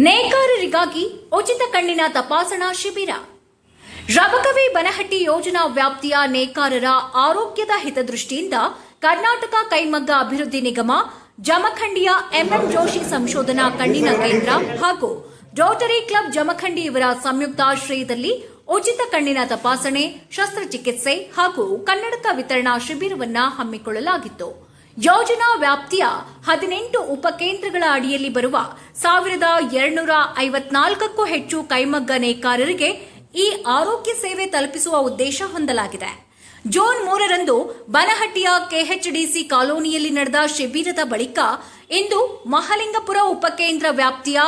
ನೇಕಾರರಿಗಾಗಿ ಉಚಿತ ಕಣ್ಣಿನ ತಪಾಸಣಾ ಶಿಬಿರ. ರಬಕವಿ ಬನಹಟ್ಟಿ ಯೋಜನಾ ವ್ಯಾಪ್ತಿಯ ನೇಕಾರರ ಆರೋಗ್ಯದ ಹಿತದೃಷ್ಟಿಯಿಂದ ಕರ್ನಾಟಕ ಕೈಮಗ್ಗ ಅಭಿವೃದ್ಧಿ ನಿಗಮ, ಜಮಖಂಡಿಯ ಎಂಎಂ ಜೋಶಿ ಸಂಶೋಧನಾ ಕಣ್ಣಿನ ಕೇಂದ್ರ ಹಾಗೂ ರೋಟರಿ ಕ್ಲಬ್ ಜಮಖಂಡಿ ಇವರ ಸಂಯುಕ್ತಾಶ್ರಯದಲ್ಲಿ ಉಚಿತ ಕಣ್ಣಿನ ತಪಾಸಣೆ, ಶಸ್ತ್ರಚಿಕಿತ್ಸೆ ಹಾಗೂ ಕನ್ನಡಕ ವಿತರಣಾ ಶಿಬಿರವನ್ನು ಹಮ್ಮಿಕೊಳ್ಳಲಾಗಿತ್ತು. ಯೋಜನಾ ವ್ಯಾಪ್ತಿಯ 18 ಉಪಕೇಂದ್ರಗಳ ಅಡಿಯಲ್ಲಿ ಬರುವ 1254ಕ್ಕೂ ಹೆಚ್ಚು ಕೈಮಗ್ಗ ನೇಕಾರರಿಗೆ ಈ ಆರೋಗ್ಯ ಸೇವೆ ತಲುಪಿಸುವ ಉದ್ದೇಶ ಹೊಂದಲಾಗಿದೆ. ಜೂನ್ 3ರಂದು ಬನಹಟ್ಟಿಯ ಕೆಎಚ್ಡಿಸಿ ಕಾಲೋನಿಯಲ್ಲಿ ನಡೆದ ಶಿಬಿರದ ಬಳಿಕ ಇಂದು ಮಹಲಿಂಗಪುರ ಉಪಕೇಂದ್ರ ವ್ಯಾಪ್ತಿಯ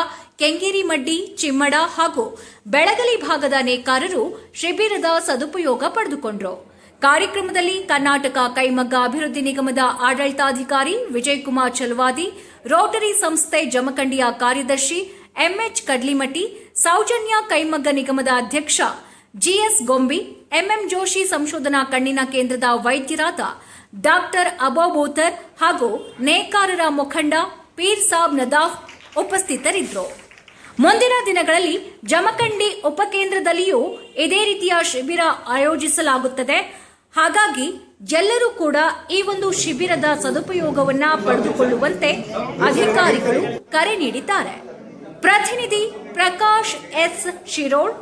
ಕೆಂಗೇರಿಮಡ್ಡಿ, ಚಿಮ್ಮಡ ಹಾಗೂ ಬೆಳಗಲಿ ಭಾಗದ ನೇಕಾರರು ಶಿಬಿರದ ಸದುಪಯೋಗ ಪಡೆದುಕೊಂಡರು. ಕಾರ್ಯಕ್ರಮದಲ್ಲಿ ಕರ್ನಾಟಕ ಕೈಮಗ್ಗ ಅಭಿವೃದ್ಧಿ ನಿಗಮದ ಆಡಳಿತಾಧಿಕಾರಿ ವಿಜಯಕುಮಾರ್ ಚಲವಾದಿ, ರೋಟರಿ ಸಂಸ್ಥೆ ಜಮಖಂಡಿಯ ಕಾರ್ಯದರ್ಶಿ ಎಂಎಚ್ ಕಡ್ಲಿಮಟ್ಟಿ, ಸೌಜನ್ಯ ಕೈಮಗ್ಗ ನಿಗಮದ ಅಧ್ಯಕ್ಷ ಜಿಎಸ್ ಗೊಂಬಿ, ಎಂಎಂ ಜೋಶಿ ಸಂಶೋಧನಾ ಕಣ್ಣಿನ ಕೇಂದ್ರದ ವೈದ್ಯರಾದ ಡಾಕ್ಟರ್ ಅಬೋಬೋತರ್ ಹಾಗೂ ನೇಕಾರರ ಮುಖಂಡ ಪೀರ್ ಸಾಬ್ ನದಾಫ್ ಉಪಸ್ಥಿತರಿದ್ದರು. ಮುಂದಿನ ದಿನಗಳಲ್ಲಿ ಜಮಖಂಡಿ ಉಪಕೇಂದ್ರದಲ್ಲಿಯೂ ಇದೇ ರೀತಿಯ ಶಿಬಿರ ಆಯೋಜಿಸಲಾಗುತ್ತದೆ. ಹಾಗಾಗಿ ಎಲ್ಲರೂ ಕೂಡ ಈ ಒಂದು ಶಿಬಿರದ ಸದುಪಯೋಗವನ್ನ ಪಡೆದುಕೊಳ್ಳುವಂತೆ ಅಧಿಕಾರಿಗಳು ಕರೆ ನೀಡಿದ್ದಾರೆ. ಪ್ರತಿನಿಧಿ Prakash S Shirol,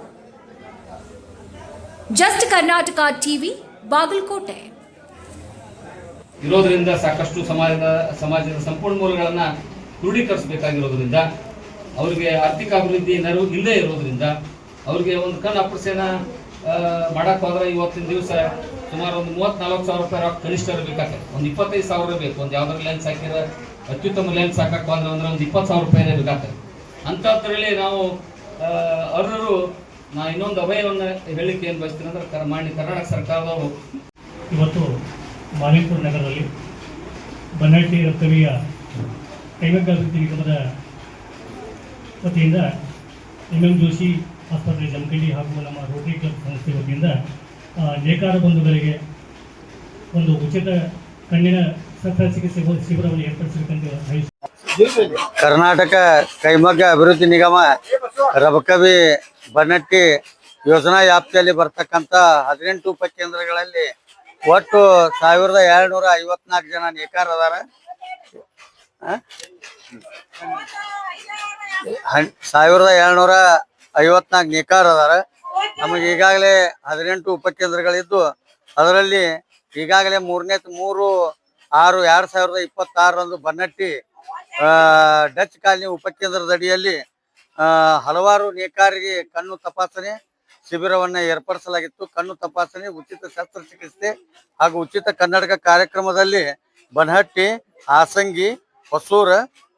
just Karnataka TV, Bagalkot. ಇರೋದ್ರಿಂದ ಸಾಕಷ್ಟು ಸಮಾಜದ ಸಂಪನ್ಮೂಲಗಳನ್ನು ಕ್ರೋಢೀಕರಿಸಬೇಕಾಗಿರೋದ್ರಿಂದ, ಅವರಿಗೆ ಆರ್ಥಿಕ ಅಭಿವೃದ್ಧಿ ನೆರವು ಇಲ್ಲದೆ ಇರೋದ್ರಿಂದ, ಅವರಿಗೆ ಒಂದು ಕಣ್ಣು ಆಪರೇಷನ್ ಮಾಡಕ್ ಹೋದ್ರೆ ಇವತ್ತಿನ ದಿವಸ ಸುಮಾರು ಒಂದು 34 ಸಾವಿರ ರೂಪಾಯಿ ಕನಿಷ್ಠ ಬೇಕಾಗ್ತದೆ. ಒಂದು 25 ಸಾವಿರ ಬೇಕು. ಒಂದು ಯಾವ್ದಾದ್ರು ಲೆನ್ಸ್ ಹಾಕಿದ್ರೆ ಅತ್ಯುತ್ತಮ ಲೆನ್ಸ್ ಹಾಕಕ್ಕೆ ಅಂದ್ರೆ ಒಂದು 20 ಸಾವಿರ ರೂಪಾಯಿನೇ ಬೇಕಾಗ್ತದೆ. ಅಂಥದ್ರಲ್ಲಿ ನಾವು ಅರ್ಹರು. ನಾ ಇನ್ನೊಂದು ಅಭಯವನ್ನು ಹೇಳಿಕೆ ಏನು ಬಯಸ್ತೀನಿ ಅಂದ್ರೆ, ಮಾನ್ಯ ಕರ್ನಾಟಕ ಸರ್ಕಾರದವರು ಇವತ್ತು ಮಾಲಿಂಪುರ ನಗರದಲ್ಲಿ ಬನಹಟ್ಟಿ ರಬಕವಿಯ ಕೈಮಗ್ಗ ಅಭಿವೃದ್ಧಿ ನಿಗಮದ ವತಿಯಿಂದ ಎಂಎಂ ಜೋಶಿ ಆಸ್ಪತ್ರೆ ಜಮಖಂಡಿ ಹಾಗೂ ನಮ್ಮ ರೋಟರಿ ಕ್ಲಬ್ ಸಂಸ್ಥೆ ವತಿಯಿಂದ ನೇಕಾರ ಬಂಧುಗಳಿಗೆ ಒಂದು ಉಚಿತ ಕಣ್ಣಿನ ಶಸ್ತ್ರಚಿಕಿತ್ಸೆ ಶಿಬಿರವನ್ನು ಏರ್ಪಡಿಸಬೇಕೆಂದು ಕರ್ನಾಟಕ ಕೈಮಗ್ಗ ಅಭಿವೃದ್ಧಿ ನಿಗಮ ರಬಕವಿ ಬನಹಟ್ಟಿ ಯೋಜನಾ ವ್ಯಾಪ್ತಿಯಲ್ಲಿ ಬರ್ತಕ್ಕಂಥ 18 ಉಪಕೇಂದ್ರಗಳಲ್ಲಿ ಒಟ್ಟು 1254 ಜನ ನೇಕಾರ ಅದಾರ. 1254 ನೇಕಾರ ಅದಾರ. ನಮಗೆ ಈಗಾಗಲೇ 18 ಉಪಕೇಂದ್ರಗಳಿದ್ದು, ಅದರಲ್ಲಿ ಈಗಾಗಲೇ 3/6/2026 ಬನಹಟ್ಟಿ ಡಚ್ ಕಾಲನಿ ಉಪಕೇಂದ್ರದ ಅಡಿಯಲ್ಲಿ ಹಲವಾರು ನೇಕಾರರಿಗೆ ಕಣ್ಣು ತಪಾಸಣೆ ಶಿಬಿರವನ್ನು ಏರ್ಪಡಿಸಲಾಗಿತ್ತು. ಕಣ್ಣು ತಪಾಸಣೆ, ಉಚಿತ ಶಸ್ತ್ರಚಿಕಿತ್ಸೆ ಹಾಗೂ ಉಚಿತ ಕನ್ನಡಕ ಕಾರ್ಯಕ್ರಮದಲ್ಲಿ ಬನಹಟ್ಟಿ, ಹಾಸಂಗಿ, ಹೊಸೂರ,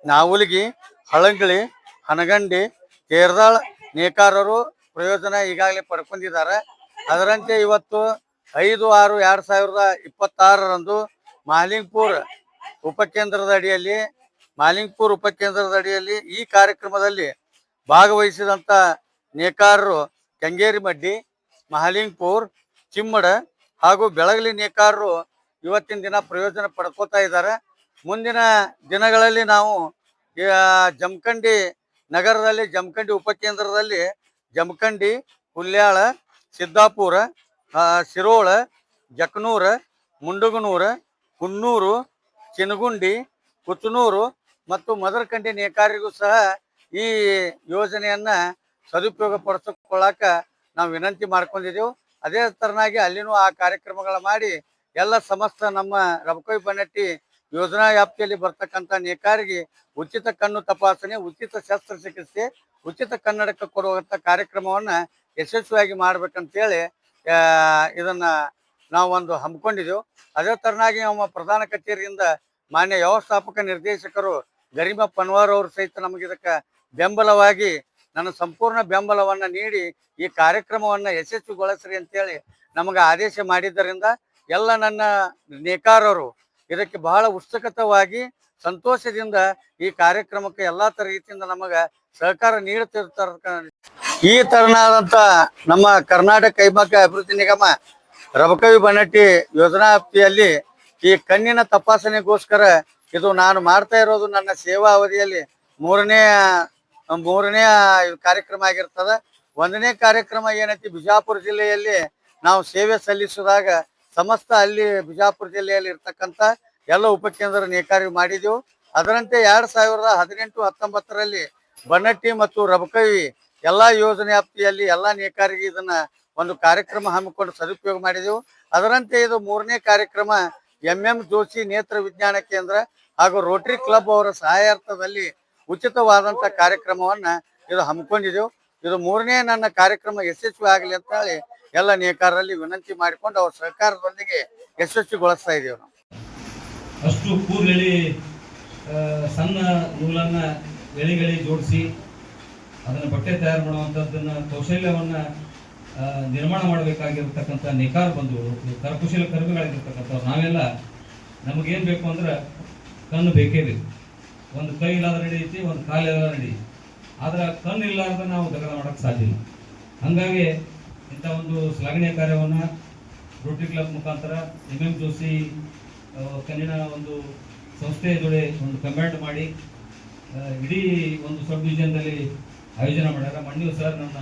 ನಾವುಲಗಿ, ಹಳಂಗಳಿ, ಹನಗಂಡಿ, ಕೇರದಾಳ್ ನೇಕಾರರು ಪ್ರಯೋಜನ ಈಗಾಗಲೇ ಪಡ್ಕೊಂಡಿದ್ದಾರೆ. ಅದರಂತೆ ಇವತ್ತು 5/6/2026 ಮಹಲಿಂಗಪುರ ಉಪಕೇಂದ್ರದ ಅಡಿಯಲ್ಲಿ ಈ ಕಾರ್ಯಕ್ರಮದಲ್ಲಿ ಭಾಗವಹಿಸಿದಂಥ ನೇಕಾರರು ಕೆಂಗೇರಿಮಡ್ಡಿ, ಮಹಲಿಂಗಪುರ, ಚಿಮ್ಮಡ ಹಾಗೂ ಬೆಳಗಲಿ ನೇಕಾರರು ಇವತ್ತಿನ ದಿನ ಪ್ರಯೋಜನ ಪಡ್ಕೋತಾ ಇದ್ದಾರೆ. ಮುಂದಿನ ದಿನಗಳಲ್ಲಿ ನಾವು ಜಮಖಂಡಿ ನಗರದಲ್ಲಿ, ಜಮಖಂಡಿ ಉಪಕೇಂದ್ರದಲ್ಲಿ ಜಮಖಂಡಿ, ಹುಲ್ಯಾಳ, ಸಿದ್ದಾಪುರ, ಶಿರೋಳ, ಜಕನೂರ, ಮುಂಡಗನೂರ, ಹುನ್ನೂರು, ಚಿನಗುಂಡಿ, ಕುಚನೂರು ಮತ್ತು ಮದರಕಂಡಿ ನೇಕಾರರಿಗೂ ಸಹ ಈ ಯೋಜನೆಯನ್ನ ಸದುಪಯೋಗ ಪಡಿಸಿಕೊಳ್ಳಾಕ ನಾವು ವಿನಂತಿ ಮಾಡ್ಕೊಂಡಿದ್ದೆವು. ಅದೇ ತರನಾಗಿ ಅಲ್ಲಿನೂ ಆ ಕಾರ್ಯಕ್ರಮಗಳ ಮಾಡಿ ಎಲ್ಲ ಸಮಸ್ತ ನಮ್ಮ ರಬಕವಿ ಬನಹಟ್ಟಿ ಯೋಜನಾ ವ್ಯಾಪ್ತಿಯಲ್ಲಿ ಬರ್ತಕ್ಕಂಥ ನೇಕಾರಿಗೆ ಉಚಿತ ಕಣ್ಣು ತಪಾಸಣೆ, ಉಚಿತ ಶಸ್ತ್ರಚಿಕಿತ್ಸೆ, ಉಚಿತ ಕನ್ನಡಕ ಕೊಡುವಂಥ ಕಾರ್ಯಕ್ರಮವನ್ನ ಯಶಸ್ವಿಯಾಗಿ ಮಾಡ್ಬೇಕಂತೇಳಿ ಇದನ್ನ ನಾವು ಒಂದು ಹಮ್ಮಿಕೊಂಡಿದ್ದೆವು. ಅದೇ ತರನಾಗಿ ನಮ್ಮ ಪ್ರಧಾನ ಕಚೇರಿಯಿಂದ ಮಾನ್ಯ ವ್ಯವಸ್ಥಾಪಕ ನಿರ್ದೇಶಕರು ಗರಿಮಾ ಪನ್ವಾರ್ ಅವರು ಸಹಿತ ನಮಗೆ ಇದಕ್ಕೆ ಬೆಂಬಲವಾಗಿ ನನ್ನ ಸಂಪೂರ್ಣ ಬೆಂಬಲವನ್ನು ನೀಡಿ ಈ ಕಾರ್ಯಕ್ರಮವನ್ನು ಯಶಸ್ವಿಗೊಳಿಸ್ರಿ ಅಂತೇಳಿ ನಮಗೆ ಆದೇಶ ಮಾಡಿದ್ದರಿಂದ ಎಲ್ಲ ನನ್ನ ನೇಕಾರರು ಇದಕ್ಕೆ ಬಹಳ ಉತ್ಸುಕತವಾಗಿ ಸಂತೋಷದಿಂದ ಈ ಕಾರ್ಯಕ್ರಮಕ್ಕೆ ಎಲ್ಲಾ ರೀತಿಯಿಂದ ನಮಗೆ ಸಹಕಾರ ನೀಡುತ್ತಿರ್ತಾರ. ಈ ತರನಾದಂಥ ನಮ್ಮ ಕರ್ನಾಟಕ ಕೈಮಗ್ಗ ಅಭಿವೃದ್ಧಿ ನಿಗಮ ರಬಕವಿ ಬನಹಟ್ಟಿ ಯೋಜನಾ ವ್ಯಾಪ್ತಿಯಲ್ಲಿ ಈ ಕಣ್ಣಿನ ತಪಾಸಣೆಗೋಸ್ಕರ ಇದು ನಾನು ಮಾಡ್ತಾ ಇರೋದು ನನ್ನ ಸೇವಾ ಅವಧಿಯಲ್ಲಿ 3ನೇ ಮೂರನೇ ಕಾರ್ಯಕ್ರಮ ಆಗಿರ್ತದ. ಒಂದನೇ ಕಾರ್ಯಕ್ರಮ ಏನೈತಿ, ಬಿಜಾಪುರ ಜಿಲ್ಲೆಯಲ್ಲಿ ನಾವು ಸೇವೆ ಸಲ್ಲಿಸಿದಾಗ ಸಮಸ್ತ ಅಲ್ಲಿ ಬಿಜಾಪುರ ಜಿಲ್ಲೆಯಲ್ಲಿ ಇರ್ತಕ್ಕಂಥ ಎಲ್ಲ ಉಪಕೇಂದ್ರ ನೇಕಾರಿ ಮಾಡಿದೆವು. ಅದರಂತೆ 2018-19ರಲ್ಲಿ ಬನ್ನಟ್ಟಿ ಮತ್ತು ರಬಕವಿ ಎಲ್ಲ ಯೋಜನೆ ವ್ಯಾಪ್ತಿಯಲ್ಲಿ ಎಲ್ಲ ನೇಕಾರಿಗೆ ಇದನ್ನ ಒಂದು ಕಾರ್ಯಕ್ರಮ ಹಮ್ಮಿಕೊಂಡು ಸದುಪಯೋಗ ಮಾಡಿದೆವು. ಅದರಂತೆ ಇದು ಮೂರನೇ ಕಾರ್ಯಕ್ರಮ MM ಜೋಶಿ ನೇತ್ರ ವಿಜ್ಞಾನ ಕೇಂದ್ರ ಹಾಗೂ ರೋಟರಿ ಕ್ಲಬ್ ಅವರ ಸಹಾಯಾರ್ಥದಲ್ಲಿ ಉಚಿತವಾದಂಥ ಕಾರ್ಯಕ್ರಮವನ್ನ ಇದು ಹಮ್ಮಿಕೊಂಡಿದೆವು. ಇದು ಮೂರನೇ ನನ್ನ ಕಾರ್ಯಕ್ರಮ ಯಶಸ್ವಿ ಆಗಲಿ ಅಂತ ಹೇಳಿ ಎಲ್ಲ ನೇಕಾರರಲ್ಲಿ ವಿನಂತಿ ಮಾಡಿಕೊಂಡು ಅವ್ರ ಸಹಕಾರದೊಂದಿಗೆ ಯಶಸ್ವಿಗೊಳಿಸ್ತಾ ಇದ್ದೀವಿ ನಾವು. ಅಷ್ಟು ಕೂದಲೆಳಿ ಸಣ್ಣ ನೂಲನ್ನು ಎಳೆಗಳಿ ಜೋಡಿಸಿ ಅದನ್ನು ಬಟ್ಟೆ ತಯಾರು ಮಾಡುವಂಥದ್ದನ್ನು ಕೌಶಲ್ಯವನ್ನು ನಿರ್ಮಾಣ ಮಾಡಬೇಕಾಗಿರ್ತಕ್ಕಂಥ ನೇಕಾರ ಬಂಧುಗಳು, ಕರಕುಶಲ ಕರ್ಮಿಗಳಾಗಿರ್ತಕ್ಕಂಥವ್ರು ನಾವೆಲ್ಲ ನಮಗೇನು ಬೇಕು ಅಂದ್ರೆ ಕಣ್ಣು ಬೇಕೇ ಬೇಕು. ಒಂದು ಕೈ ಇಲ್ಲಾದ್ರೆ ನಡೆಯುತ್ತೆ, ಒಂದು ಕಾಲು ಇಲ್ಲಾದ್ರೆ ನಡೆಯುತ್ತೆ. ಆದ್ರೆ ಕಣ್ಣು ಇಲ್ಲಾರ್ದ ನಾವು ದಗದ ಮಾಡೋಕ್ಕೆ ಸಾಧ್ಯ ಇಲ್ಲ. ಹಾಗಾಗಿ ಇಂಥ ಒಂದು ಶ್ಲಾಘನೀಯ ಕಾರ್ಯವನ್ನು ರೋಟರಿ ಕ್ಲಬ್ ಮುಖಾಂತರ MM ಜೋಶಿ ಕಣ್ಣಿನ ಒಂದು ಸಂಸ್ಥೆಯ ಜೊತೆ ಒಂದು ಕಂಬೈಂಡ್ ಮಾಡಿ ಇಡೀ ಒಂದು ಸಬ್ ಡಿವಿಷನ್ದಲ್ಲಿ ಆಯೋಜನೆ ಮಾಡ್ಯಾರ. ಮಣ್ಣಿಯು ಸರ್ ನನ್ನ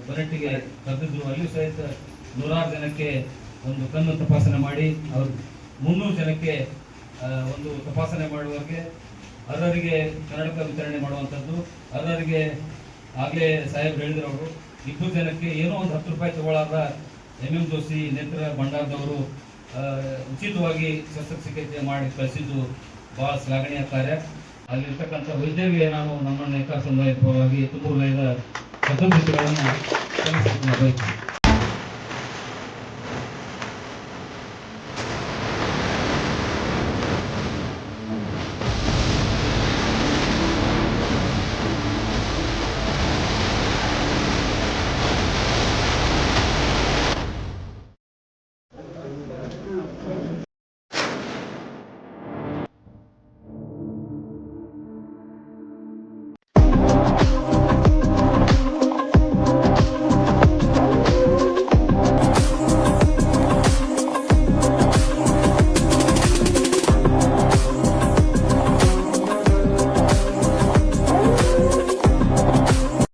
ಬನ್ನಟ್ಟಿಗೆ ಕರೆದಿದ್ರು. ಅಲ್ಲಿಯೂ ಸಹಿತ 100 ಜನಕ್ಕೆ ಒಂದು ಕಣ್ಣು ತಪಾಸಣೆ ಮಾಡಿ ಅವ್ರು 300 ಜನಕ್ಕೆ ಒಂದು ತಪಾಸಣೆ ಮಾಡುವವರಿಗೆ ಅರ್ಹರಿಗೆ ಕನ್ನಡಕ ವಿತರಣೆ ಮಾಡುವಂಥದ್ದು. ಅರ್ಹರಿಗೆ ಆಗಲೇ ಸಾಹೇಬ್ ಹೇಳಿದ್ರು, ಅವರು 2 ಜನಕ್ಕೆ ಏನೋ ಒಂದು 10 ರೂಪಾಯಿ ತಗೊಳ್ಳಾರ್ದ MM ಜೋಶಿ ನೇತ್ರ ಭಂಡಾರದವರು ಉಚಿತವಾಗಿ ಶಸ್ತ್ರಚಿಕಿತ್ಸೆ ಮಾಡಿ ಕಳಿಸಿದ್ದು ಭಾಳ ಶ್ಲಾಘನೀಯ ಕಾರ್ಯ. ಅಲ್ಲಿರ್ತಕ್ಕಂಥ ವೈದ್ಯರಿಗೆ ನಾನು ನಮ್ಮ ನೇಕಾರ ಸಮುದಾಯದ ಪರವಾಗಿ ತುಂಬ ಹೃದಯದ ಕೃತಜ್ಞತೆಗಳನ್ನು ಸಲ್ಲಿಸುತ್ತೇನೆ.